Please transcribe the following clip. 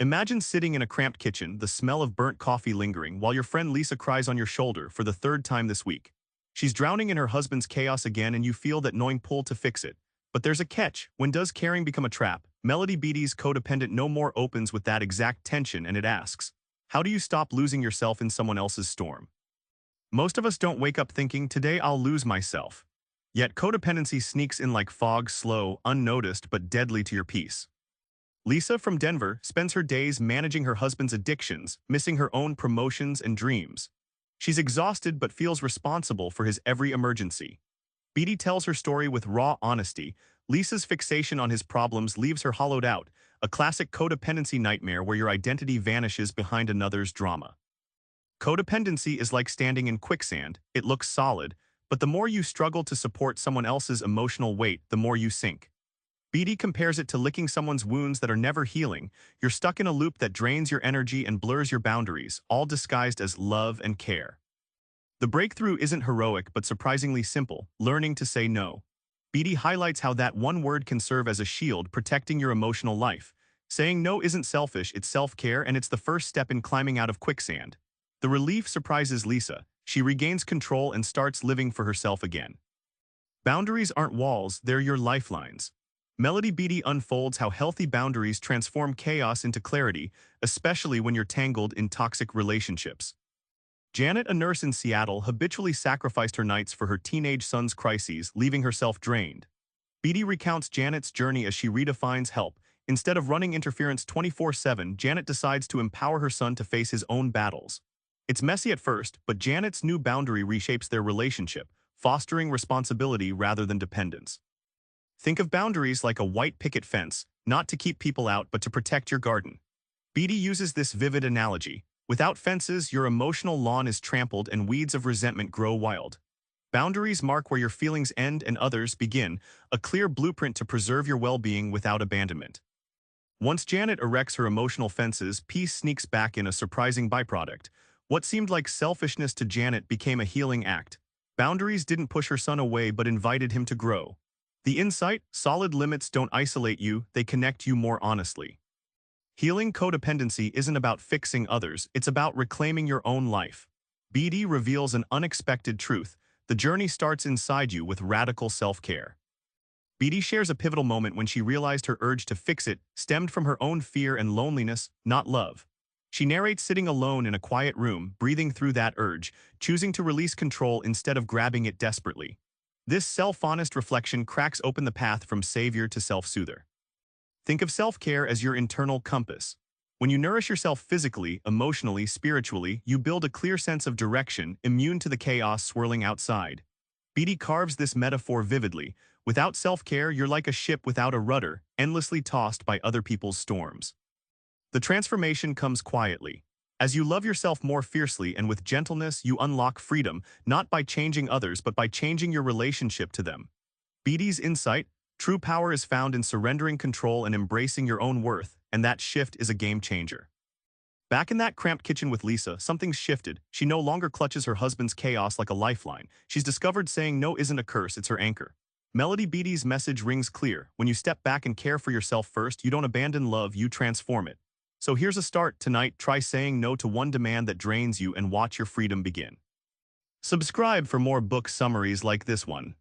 Imagine sitting in a cramped kitchen, the smell of burnt coffee lingering, while your friend Lisa cries on your shoulder for the third time this week. She's drowning in her husband's chaos again and you feel that knowing pull to fix it. But there's a catch. When does caring become a trap? Melody Beattie's Codependent No More opens with that exact tension and it asks, how do you stop losing yourself in someone else's storm? Most of us don't wake up thinking, today I'll lose myself. Yet codependency sneaks in like fog, slow, unnoticed, but deadly to your peace. Lisa from Denver spends her days managing her husband's addictions, missing her own promotions and dreams. She's exhausted but feels responsible for his every emergency. Beattie tells her story with raw honesty. Lisa's fixation on his problems leaves her hollowed out, a classic codependency nightmare where your identity vanishes behind another's drama. Codependency is like standing in quicksand. It looks solid, but the more you struggle to support someone else's emotional weight, the more you sink. Beattie compares it to licking someone's wounds that are never healing. You're stuck in a loop that drains your energy and blurs your boundaries, all disguised as love and care. The breakthrough isn't heroic but surprisingly simple, learning to say no. Beattie highlights how that one word can serve as a shield protecting your emotional life. Saying no isn't selfish, it's self-care, and it's the first step in climbing out of quicksand. The relief surprises Lisa. She regains control and starts living for herself again. Boundaries aren't walls, they're your lifelines. Melody Beattie unfolds how healthy boundaries transform chaos into clarity, especially when you're tangled in toxic relationships. Janet, a nurse in Seattle, habitually sacrificed her nights for her teenage son's crises, leaving herself drained. Beattie recounts Janet's journey as she redefines help. Instead of running interference 24/7, Janet decides to empower her son to face his own battles. It's messy at first, but Janet's new boundary reshapes their relationship, fostering responsibility rather than dependence. Think of boundaries like a white picket fence, not to keep people out but to protect your garden. Beattie uses this vivid analogy. Without fences, your emotional lawn is trampled and weeds of resentment grow wild. Boundaries mark where your feelings end and others begin, a clear blueprint to preserve your well-being without abandonment. Once Janet erects her emotional fences, peace sneaks back in, a surprising byproduct. What seemed like selfishness to Janet became a healing act. Boundaries didn't push her son away but invited him to grow. The insight: solid limits don't isolate you, they connect you more honestly. Healing codependency isn't about fixing others, it's about reclaiming your own life. Beattie reveals an unexpected truth. The journey starts inside you with radical self-care. Beattie shares a pivotal moment when she realized her urge to fix it stemmed from her own fear and loneliness, not love. She narrates sitting alone in a quiet room, breathing through that urge, choosing to release control instead of grabbing it desperately. This self-honest reflection cracks open the path from savior to self-soother. Think of self-care as your internal compass. When you nourish yourself physically, emotionally, spiritually, you build a clear sense of direction, immune to the chaos swirling outside. Beattie carves this metaphor vividly. Without self-care, you're like a ship without a rudder, endlessly tossed by other people's storms. The transformation comes quietly. As you love yourself more fiercely and with gentleness, you unlock freedom, not by changing others but by changing your relationship to them. Beattie's insight: true power is found in surrendering control and embracing your own worth, and that shift is a game changer. Back in that cramped kitchen with Lisa, something's shifted. She no longer clutches her husband's chaos like a lifeline. She's discovered saying no isn't a curse, it's her anchor. Melody Beattie's message rings clear. When you step back and care for yourself first, you don't abandon love, you transform it. So here's a start. Tonight, try saying no to one demand that drains you and watch your freedom begin. Subscribe for more book summaries like this one.